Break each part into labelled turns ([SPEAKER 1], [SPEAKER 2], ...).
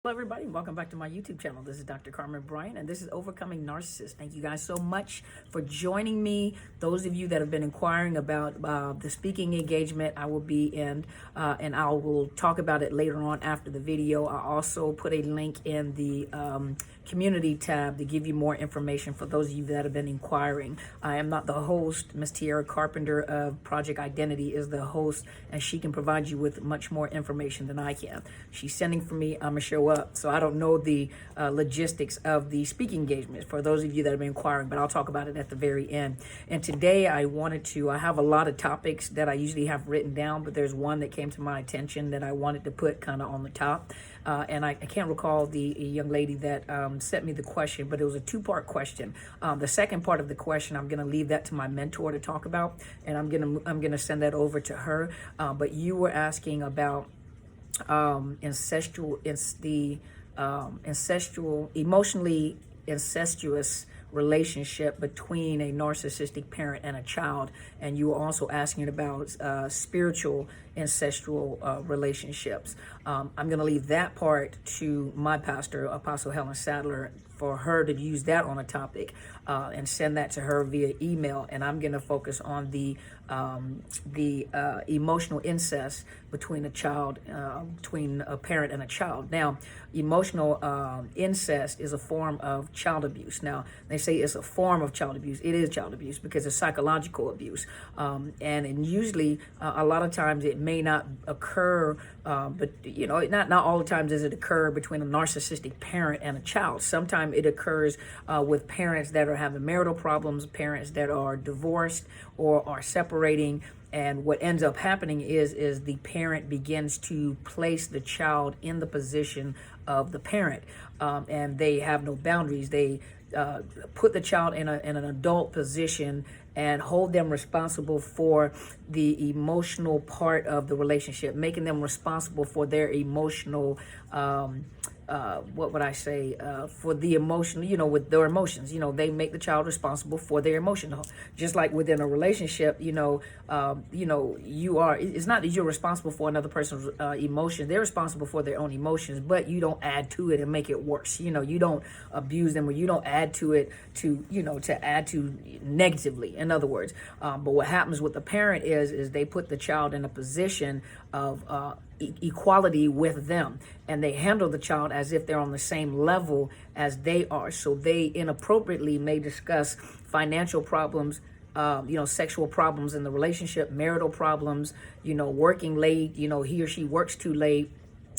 [SPEAKER 1] Hello everybody, and welcome back to my YouTube channel. This is Dr. Carmen Bryant, and this is Overcoming Narcissists. Thank you guys so much for joining me. Those of you that have been inquiring about the speaking engagement I will be in, and I will talk about it later on after the video. I also put a link in the community tab to give you more information for those of you that have been inquiring. I am not the host. Miss Tiara Carpenter of Project Identity is the host, and she can provide you with much more information than I can. She's sending for me, I'm gonna show up. So I don't know the logistics of the speaking engagement for those of you that have been inquiring, but I'll talk about it at the very end. And today I have a lot of topics that I usually have written down, but there's one that came to my attention that I wanted to put kind of on the top. And I can't recall the young lady that sent me the question, but it was a two-part question. The second part of the question, I'm going to leave that to my mentor to talk about, and I'm going to send that over to her. But you were asking about emotionally incestuous relationship between a narcissistic parent and a child, and you were also asking about spiritual incestual relationships. I'm going to leave that part to my pastor, Apostle Helen Sadler, for her to use that on a topic and send that to her via email. And I'm going to focus on the emotional incest between between a parent and a child. Now, emotional incest is a form of child abuse. Now, they say it's a form of child abuse. It is child abuse because it's psychological abuse. And usually, a lot of times it may not occur, but not all the times does it occur between a narcissistic parent and a child. Sometimes it occurs with parents that are having marital problems, parents that are divorced or are separating. And what ends up happening is the parent begins to place the child in the position of the parent, and they have no boundaries. They put the child in an adult position and hold them responsible for the emotional part of the relationship, making them responsible for their emotional for the emotion, with their emotions. They make the child responsible for their emotion. Just like within a relationship, it's not that you're responsible for another person's emotion. They're responsible for their own emotions, but you don't add to it and make it worse. You don't abuse them, or you don't add to it to add to negatively, in other words. But what happens with the parent is they put the child in a position of equality with them, and they handle the child as if they're on the same level as they are. So they inappropriately may discuss financial problems, sexual problems in the relationship, marital problems, working late, he or she works too late.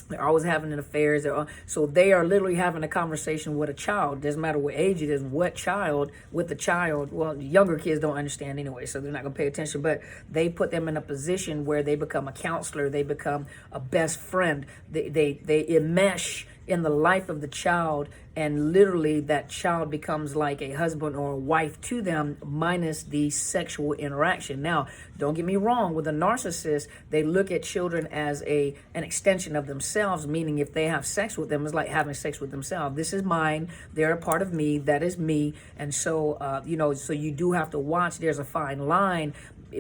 [SPEAKER 1] They're always having affairs. So they are literally having a conversation with a child. Doesn't matter what age it is, with the child. Well, younger kids don't understand anyway, so they're not going to pay attention. But they put them in a position where they become a counselor. They become a best friend. They enmesh in the life of the child, and literally that child becomes like a husband or a wife to them, minus the sexual interaction. Now, don't get me wrong, with a narcissist, they look at children as an extension of themselves, meaning if they have sex with them, it's like having sex with themselves. This is mine, they're a part of me, that is me. And so so you do have to watch. There's a fine line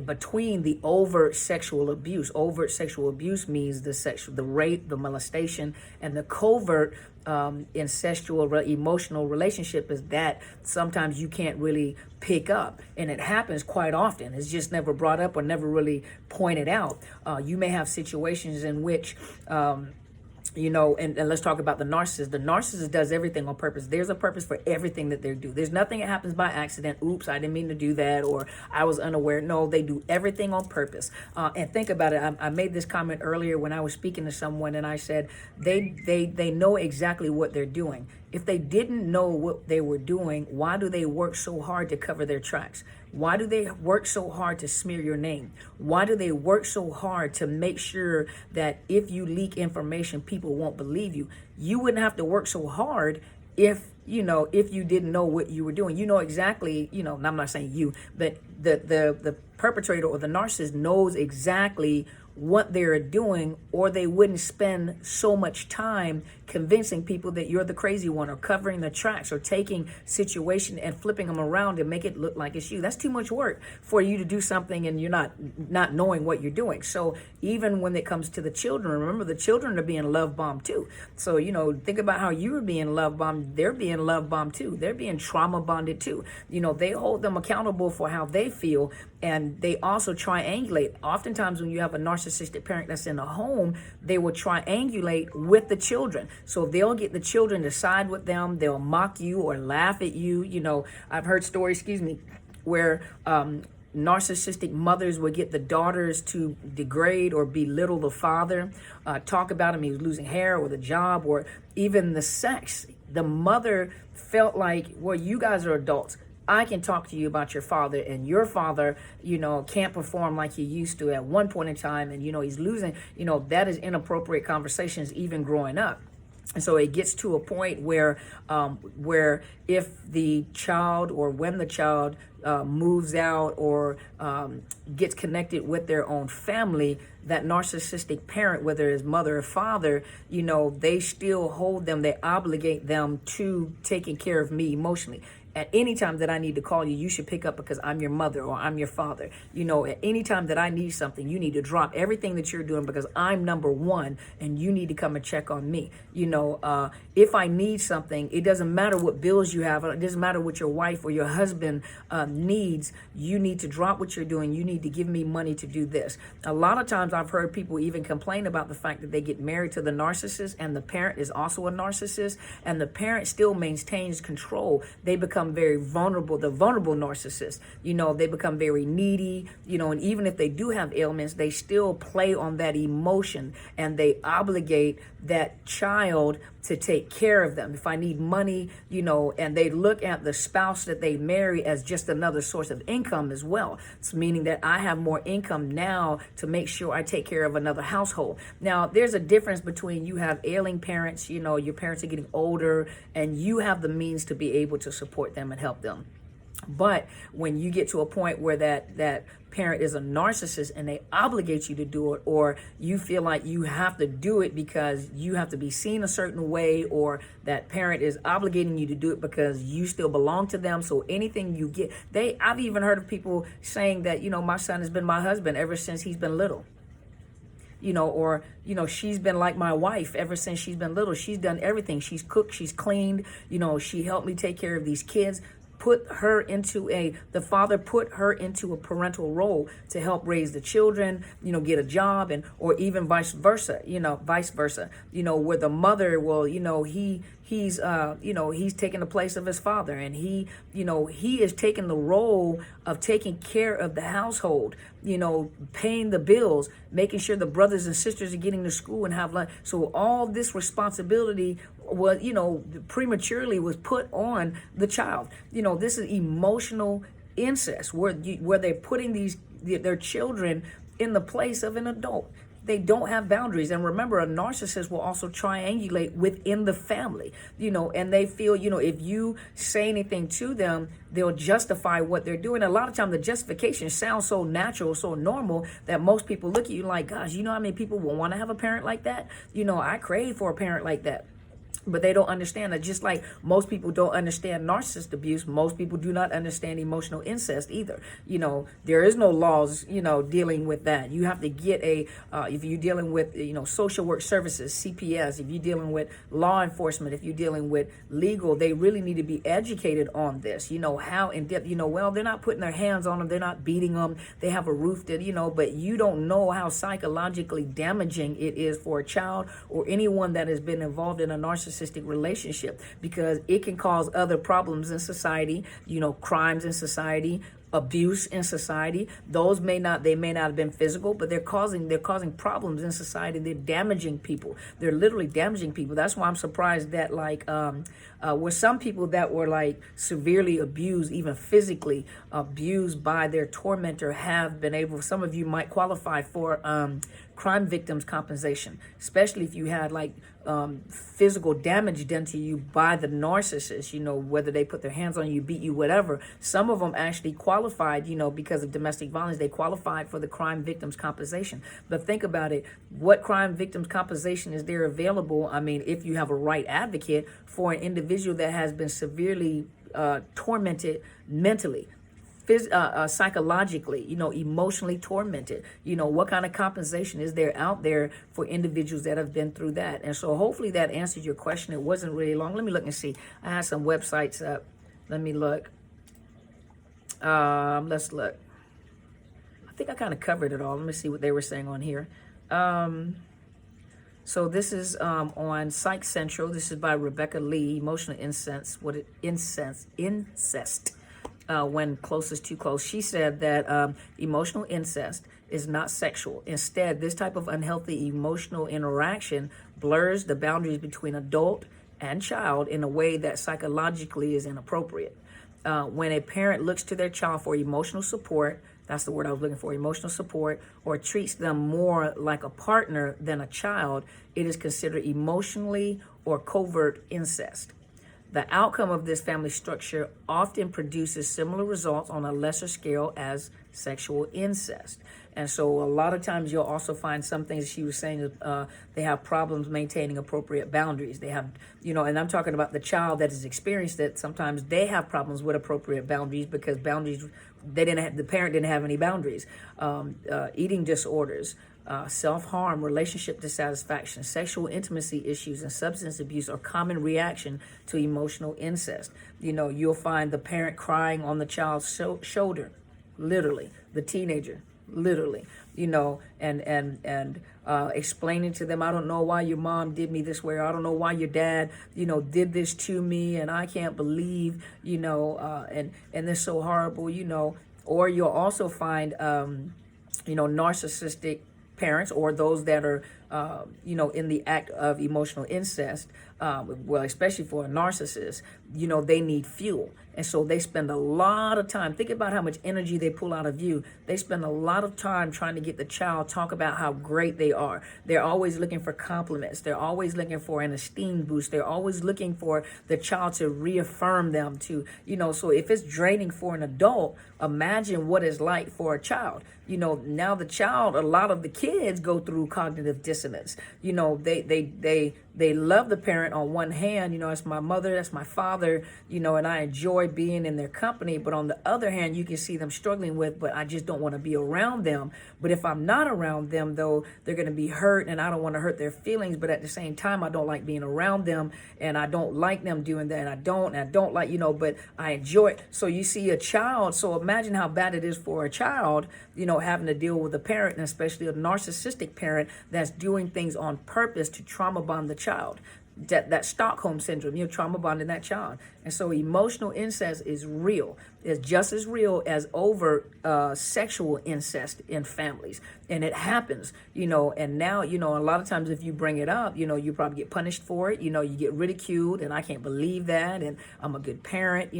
[SPEAKER 1] between the overt sexual abuse. Overt sexual abuse means the rape, the molestation, and the covert incestual emotional relationship is that sometimes you can't really pick up, and it happens quite often. It's just never brought up or never really pointed out. You may have situations in which and let's talk about the narcissist. The narcissist does everything on purpose. There's a purpose for everything that they do. There's nothing that happens by accident. Oops, I didn't mean to do that, or I was unaware. No, they do everything on purpose. And think about it. I made this comment earlier when I was speaking to someone, and I said they know exactly what they're doing. If they didn't know what they were doing, why do they work so hard to cover their tracks? Why do they work so hard to smear your name? Why do they work so hard to make sure that if you leak information, people won't believe you? You wouldn't have to work so hard if you didn't know what you were doing. Exactly, I'm not saying you, but the perpetrator or the narcissist knows exactly what they're doing, or they wouldn't spend so much time convincing people that you're the crazy one, or covering the tracks, or taking situation and flipping them around to make it look like it's you. That's too much work for you to do something and you're not knowing what you're doing. So even when it comes to the children, remember, the children are being love bombed too. So, think about how you were being love bombed. They're being love bombed too. They're being trauma bonded too. They hold them accountable for how they feel, and they also triangulate. Oftentimes when you have a narcissistic parent that's in a home, they will triangulate with the children. So they'll get the children to side with them. They'll mock you or laugh at you. I've heard stories, where narcissistic mothers would get the daughters to degrade or belittle the father, talk about him, he was losing hair or the job or even the sex. The mother felt like, well, you guys are adults. I can talk to you about your father, and your father, can't perform like he used to at one point in time, and, he's losing. That is inappropriate conversations even growing up. And so it gets to a point where if the child, or when the child moves out or gets connected with their own family, that narcissistic parent, whether it's mother or father, they still hold them, they obligate them to taking care of me emotionally. At any time that I need to call you, you should pick up because I'm your mother or I'm your father. At any time that I need something, you need to drop everything that you're doing because I'm number one and you need to come and check on me. If I need something, it doesn't matter what bills you have. It doesn't matter what your wife or your husband needs. You need to drop what you're doing. You need to give me money to do this. A lot of times I've heard people even complain about the fact that they get married to the narcissist and the parent is also a narcissist, and the parent still maintains control. They become very vulnerable, the vulnerable narcissist. They become very needy, and even if they do have ailments, they still play on that emotion and they obligate that child to take care of them. If I need money, and they look at the spouse that they marry as just another source of income as well. It's meaning that I have more income now to make sure I take care of another household. Now, there's a difference between you have ailing parents, your parents are getting older, and you have the means to be able to support them and help them. But when you get to a point where that parent is a narcissist and they obligate you to do it, or you feel like you have to do it because you have to be seen a certain way, or that parent is obligating you to do it because you still belong to them. So anything you get, I've even heard of people saying that, my son has been my husband ever since he's been little. Or she's been like my wife ever since she's been little. She's done everything. She's cooked, she's cleaned, she helped me take care of these kids. The father put her into a parental role to help raise the children, get a job, or even vice versa, where the mother will, he's taking the place of his father, and he is taking the role of taking care of the household, paying the bills, making sure the brothers and sisters are getting to school and have lunch. So all this responsibility was, prematurely was put on the child. This is emotional incest, where they're putting their children in the place of an adult. They don't have boundaries. And remember, a narcissist will also triangulate within the family, and they feel, if you say anything to them, they'll justify what they're doing. A lot of times the justification sounds so natural, so normal, that most people look at you like, gosh, how many people will want to have a parent like that? I crave for a parent like that. But they don't understand that. Just like most people don't understand narcissist abuse, most people do not understand emotional incest either. There is no laws, dealing with that. You have to get if you're dealing with, social work services, CPS, if you're dealing with law enforcement, if you're dealing with legal, they really need to be educated on this. How in depth, well, they're not putting their hands on them, they're not beating them, they have a roof that, but you don't know how psychologically damaging it is for a child or anyone that has been involved in a narcissistic relationship, because it can cause other problems in society, crimes in society, abuse in society. Those may not have been physical, but they're causing problems in society. They're damaging people. They're literally damaging people. That's why I'm surprised that were some people that were severely abused, even physically abused by their tormentor, have been able. Some of you might qualify for crime victims compensation, especially if you had like physical damage done to you by the narcissist, whether they put their hands on you, beat you, whatever. Some of them actually qualified, because of domestic violence, they qualified for the crime victims compensation. But think about it, what crime victims compensation is there available? I mean, if you have a right advocate for an individual that has been severely tormented mentally, psychologically, emotionally tormented, what kind of compensation is there out there for individuals that have been through that? And so hopefully that answered your question. It wasn't really long. Let me look and see. I had some websites up. Let me look. Let's look. I think I kind of covered it all. Let me see what they were saying on here. So this is on Psych Central. This is by Rebecca Lee, Emotional Incest. Incest. When close is too close. She said that emotional incest is not sexual. Instead, this type of unhealthy emotional interaction blurs the boundaries between adult and child in a way that psychologically is inappropriate. When a parent looks to their child for emotional support, that's the word I was looking for, emotional support, or treats them more like a partner than a child, it is considered emotionally or covert incest. The outcome of this family structure often produces similar results on a lesser scale as sexual incest. And so a lot of times you'll also find some things she was saying, they have problems maintaining appropriate boundaries. They have, and I'm talking about the child that has experienced it. Sometimes they have problems with appropriate boundaries because the parent didn't have any boundaries. Eating disorders, self-harm, relationship dissatisfaction, sexual intimacy issues, and substance abuse are common reaction to emotional incest. You'll find the parent crying on the child's shoulder, literally, the teenager, literally, and explaining to them, I don't know why your mom did me this way, or I don't know why your dad, did this to me, and I can't believe, and it's so horrible, or you'll also find, narcissistic parents, or those that are, in the act of emotional incest, well, especially for a narcissist, they need fuel. And so they spend a lot of time, think about how much energy they pull out of you. They spend a lot of time trying to get the child talk about how great they are. They're always looking for compliments. They're always looking for an esteem boost. They're always looking for the child to reaffirm them to, so if it's draining for an adult, imagine what it's like for a child. Now the child, a lot of the kids go through cognitive dissonance. They love the parent on one hand, that's my mother, that's my father, and I enjoy being in their company. But on the other hand, you can see them struggling with, but I just don't want to be around them. But if I'm not around them, though, they're going to be hurt, and I don't want to hurt their feelings. But at the same time, I don't like being around them, and I don't like them doing that, and I don't like, but I enjoy it. So you see a child, so imagine how bad it is for a child, having to deal with a parent, and especially a narcissistic parent that's doing things on purpose to trauma bond the child. That Stockholm syndrome, trauma bonding that child. And so emotional incest is real. It's just as real as overt sexual incest in families. And it happens, and now, a lot of times if you bring it up, you probably get punished for it. You get ridiculed, and I can't believe that, and I'm a good parent,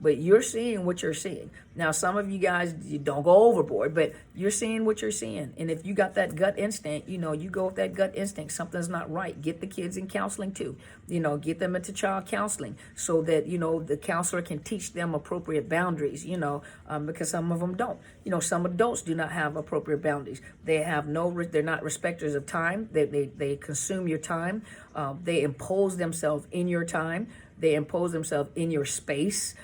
[SPEAKER 1] but you're seeing what you're seeing. Now, some of you guys, you don't go overboard, but you're seeing what you're seeing. And if you got that gut instinct, you go with that gut instinct, something's not right. Get the kids in counseling too, get them into child counseling so that, the counselor can teach them appropriate boundaries, because some of them don't. Some adults do not have appropriate boundaries. They have they're not respecters of time. They consume your time. They impose themselves in your time. They impose themselves in your space,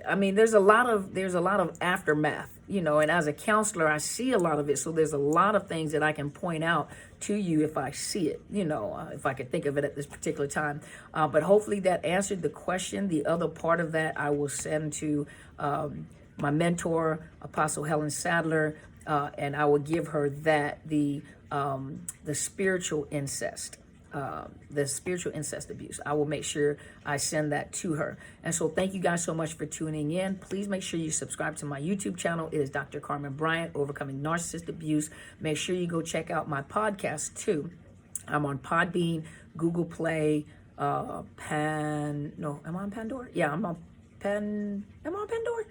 [SPEAKER 1] I mean, there's a lot of aftermath, and as a counselor, I see a lot of it. So there's a lot of things that I can point out to you if I see it, if I could think of it at this particular time. But hopefully that answered the question. The other part of that I will send to my mentor, Apostle Helen Sadler, and I will give her the spiritual incest. The spiritual incest abuse. I will make sure I send that to her. And so thank you guys so much for tuning in. Please make sure you subscribe to my YouTube channel. It is Dr. Carmen Bryant, Overcoming Narcissist Abuse. Make sure you go check out my podcast too. I'm on Podbean, Google Play, am I on Pandora? Yeah, am I on Pandora?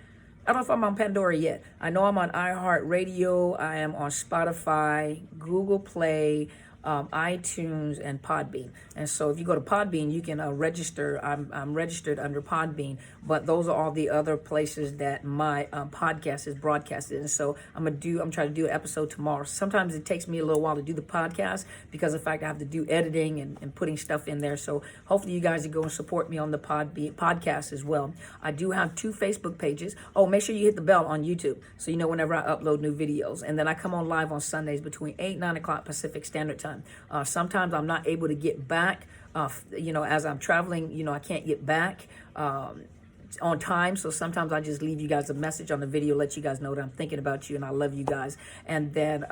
[SPEAKER 1] I don't know if I'm on Pandora yet. I know I'm on iHeartRadio. I am on Spotify, Google Play, iTunes, and Podbean. And so if you go to Podbean, you can register. I'm registered under Podbean, but those are all the other places that my podcast is broadcasted. And so I'm trying to do an episode tomorrow. Sometimes it takes me a little while to do the podcast because of the fact I have to do editing and putting stuff in there. So hopefully you guys will go and support me on the podcast as well. I do have 2 Facebook pages. Oh, make sure you hit the bell on YouTube so you know whenever I upload new videos. And then I come on live on Sundays between 8 and 9 o'clock Pacific Standard Time. Sometimes I'm not able to get back, as I'm traveling, I can't get back on time. So sometimes I just leave you guys a message on the video, let you guys know that I'm thinking about you and I love you guys. And then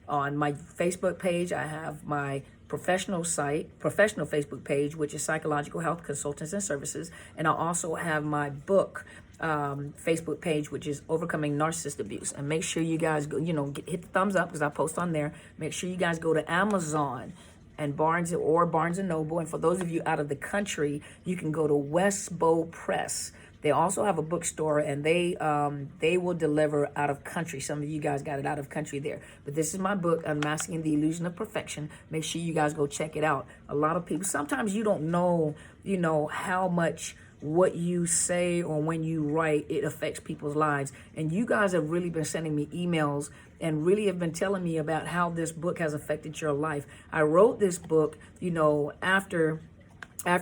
[SPEAKER 1] on my Facebook page, I have my professional Facebook page, which is Psychological Health Consultants and Services. And I also have my book Facebook page, which is Overcoming Narcissist Abuse. And make sure you guys go, hit the thumbs up because I post on there. Make sure you guys go to Amazon and Barnes and Noble. And for those of you out of the country, you can go to Westbow Press. They also have a bookstore, and they will deliver out of country. Some of you guys got it out of country there. But this is my book, Unmasking the Illusion of Perfection. Make sure you guys go check it out. A lot of people, sometimes you don't know, how much what you say or when you write, it affects people's lives. And you guys have really been sending me emails and really have been telling me about how this book has affected your life. I wrote this book, after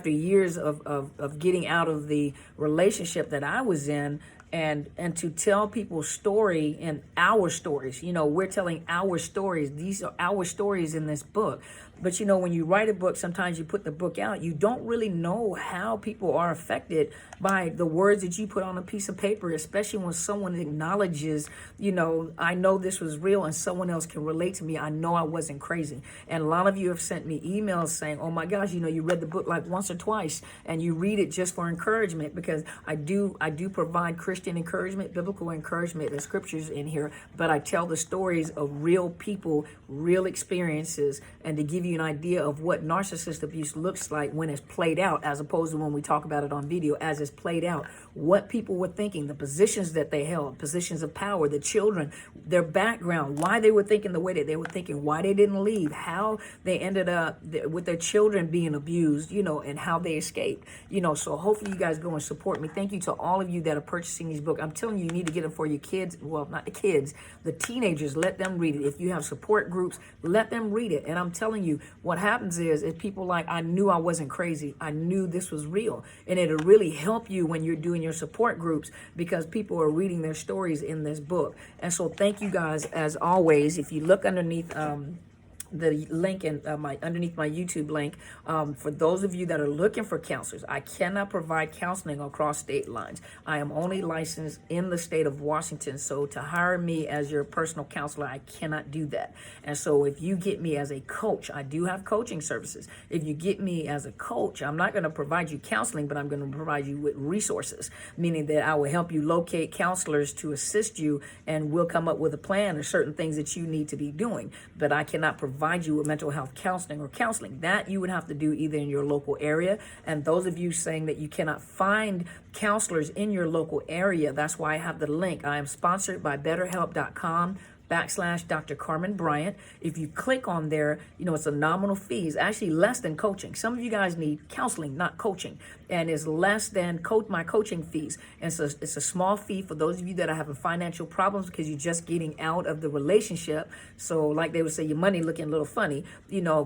[SPEAKER 1] years of getting out of the relationship that I was in, and to tell people's story and our stories. We're telling our stories. These are our stories in this book. But when you write a book, sometimes you put the book out, you don't really know how people are affected by the words that you put on a piece of paper, especially when someone acknowledges, I know this was real and someone else can relate to me. I know I wasn't crazy. And a lot of you have sent me emails saying, oh my gosh, you read the book like once or twice and you read it just for encouragement, because I do provide Christian encouragement, biblical encouragement, and scriptures in here, but I tell the stories of real people, real experiences, and to give you an idea of what narcissist abuse looks like when it's played out, as opposed to when we talk about it on video, as it's played out, what people were thinking, the positions that they held, positions of power, the children, their background, why they were thinking the way that they were thinking, why they didn't leave, how they ended up with their children being abused, and how they escaped, so hopefully you guys go and support me. Thank you to all of you that are purchasing these books. I'm telling you, you need to get them for your kids. Well, not the kids, the teenagers. Let them read it. If you have support groups, let them read it. And I'm telling you, what happens is people like, I knew I wasn't crazy. I knew this was real. And it'll really help you when you're doing your support groups, because people are reading their stories in this book. And so thank you guys, as always. If you look underneath the link and underneath my YouTube link, for those of you that are looking for counselors, I cannot provide counseling across state lines. I am only licensed in the state of Washington, so to hire me as your personal counselor, I cannot do that. And so if you get me as a coach, I do have coaching services. If you get me as a coach, I'm not going to provide you counseling, but I'm going to provide you with resources, meaning that I will help you locate counselors to assist you, and we'll come up with a plan or certain things that you need to be doing. But I cannot provide you with mental health counseling or counseling. That you would have to do either in your local area. And those of you saying that you cannot find counselors in your local area, that's why I have the link. I am sponsored by BetterHelp.com/Dr. Carmen Bryant. If you click on there, it's a nominal fee. It's actually less than coaching. Some of you guys need counseling, not coaching, and it's less than my coaching fees. And so it's a small fee for those of you that are having financial problems because you're just getting out of the relationship. So like they would say, your money looking a little funny,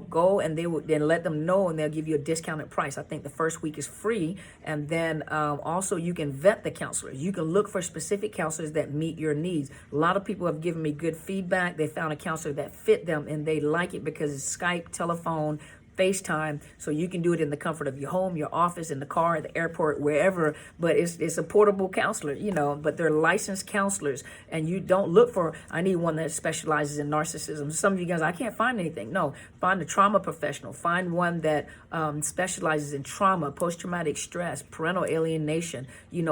[SPEAKER 1] go and they would then let them know, and they'll give you a discounted price. I think the first week is free. And then also you can vet the counselors. You can look for specific counselors that meet your needs. A lot of people have given me good feedback. They found a counselor that fit them and they like it because it's Skype, telephone, FaceTime, so you can do it in the comfort of your home, your office, in the car, at the airport, wherever. But it's a portable counselor, but they're licensed counselors. And you don't look for, I need one that specializes in narcissism. Some of you guys, I can't find anything. No, find a trauma professional. Find one that specializes in trauma, post-traumatic stress, parental alienation,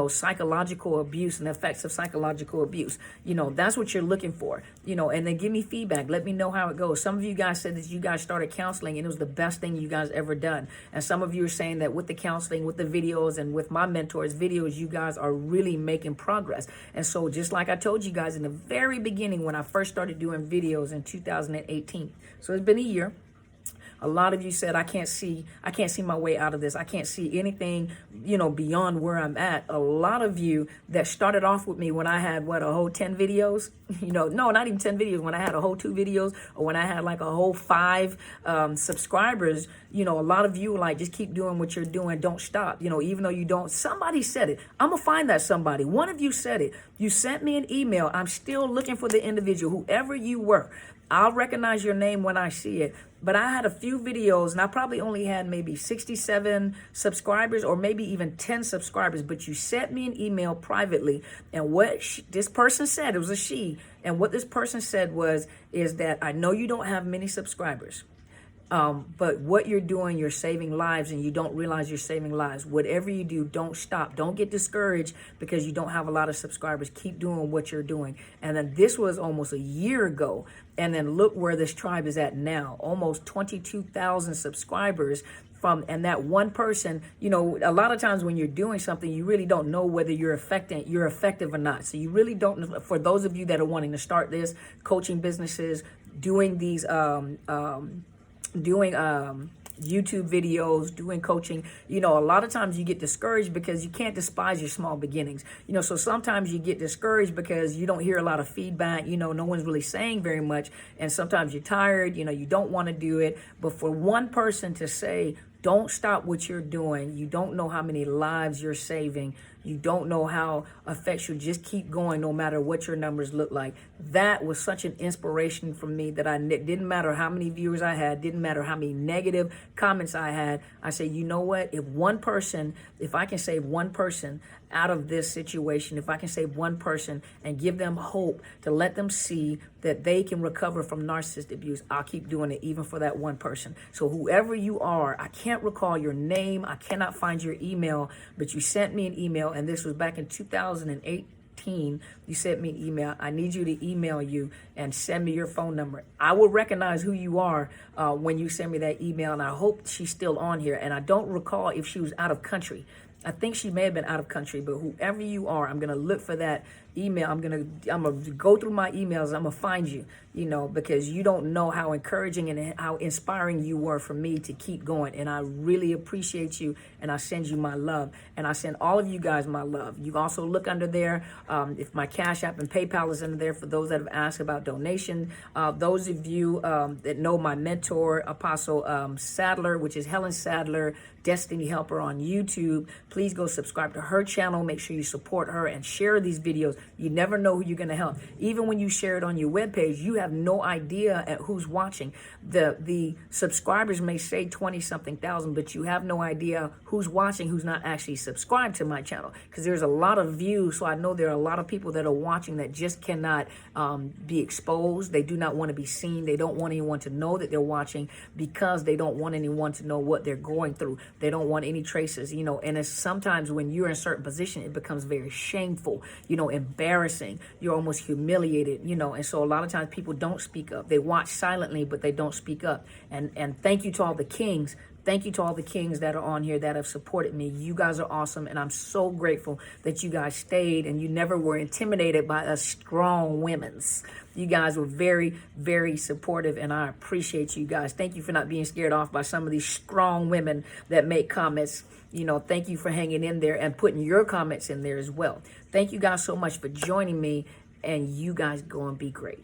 [SPEAKER 1] psychological abuse and the effects of psychological abuse. That's what you're looking for, and then give me feedback. Let me know how it goes. Some of you guys said that you guys started counseling and it was the best best thing you guys ever done. And some of you are saying that with the counseling, with the videos, and with my mentors' videos, you guys are really making progress. And so just like I told you guys in the very beginning when I first started doing videos in 2018, so it's been a year. A lot of you said, I can't see my way out of this. I can't see anything, beyond where I'm at. A lot of you that started off with me when I had, a whole 10 videos, no, not even 10 videos, when I had a whole 2 videos, or when I had like a whole 5 subscribers, a lot of you like, just keep doing what you're doing. Don't stop, even though you don't. Somebody said it. I'm going to find that somebody. One of you said it. You sent me an email. I'm still looking for the individual, whoever you were. I'll recognize your name when I see it. But I had a few videos, and I probably only had maybe 67 subscribers, or maybe even 10 subscribers. But you sent me an email privately, and what this person said, it was a she, and what this person said is that I know you don't have many subscribers. But what you're doing, you're saving lives, and you don't realize you're saving lives. Whatever you do, don't stop. Don't get discouraged because you don't have a lot of subscribers. Keep doing what you're doing. And then this was almost a year ago. And then look where this tribe is at now. Almost 22,000 subscribers. And that one person, a lot of times when you're doing something, you really don't know whether you're effective or not. So you really don't know. For those of you that are wanting to start this, coaching businesses, doing these, YouTube videos, doing coaching, a lot of times you get discouraged because you can't despise your small beginnings. So sometimes you get discouraged because you don't hear a lot of feedback, no one's really saying very much. And sometimes you're tired, you don't want to do it. But for one person to say, don't stop what you're doing. You don't know how many lives you're saving. You don't know how effectual. Just keep going no matter what your numbers look like. That was such an inspiration for me that didn't matter how many viewers I had, didn't matter how many negative comments I had. I said, you know what? If I can save one person out of this situation, if I can save one person and give them hope to let them see that they can recover from narcissistic abuse, I'll keep doing it even for that one person. So whoever you are, I can't recall your name. I cannot find your email, but you sent me an email, and this was back in 2018. You sent me an email. I need you to email you and send me your phone number. I will recognize who you are when you send me that email, and I hope she's still on here. And I don't recall if she was out of country. I think she may have been out of country, but whoever you are, I'm going to look for that email. I'm going to go through my emails. I'm going to find you, because you don't know how encouraging and how inspiring you were for me to keep going. And I really appreciate you, and I send you my love. And I send all of you guys my love. You also look under there. If my Cash App and PayPal is under there for those that have asked about donation. Those of you that know my mentor, Apostle Sadler, which is Helen Sadler, Destiny Helper on YouTube, please go subscribe to her channel. Make sure you support her and share these videos. You never know who you're going to help. Even when you share it on your webpage, you have no idea at who's watching. The subscribers may say 20-something thousand, but you have no idea who's watching, who's not actually subscribed to my channel, because there's a lot of views. So I know there are a lot of people that are watching that just cannot be exposed. They do not want to be seen. They don't want anyone to know that they're watching because they don't want anyone to know what they're going through. They don't want any traces, and it's sometimes when you're in a certain position, it becomes very shameful, embarrassing. You're almost humiliated, and so a lot of times people don't speak up. They watch silently, but they don't speak up. And thank you to all the kings. Thank you to all the kings that are on here that have supported me. You guys are awesome, and I'm so grateful that you guys stayed and you never were intimidated by us strong women's. You guys were very, very supportive, and I appreciate you guys. Thank you for not being scared off by some of these strong women that make comments. Thank you for hanging in there and putting your comments in there as well. Thank you guys so much for joining me, and you guys go and be great.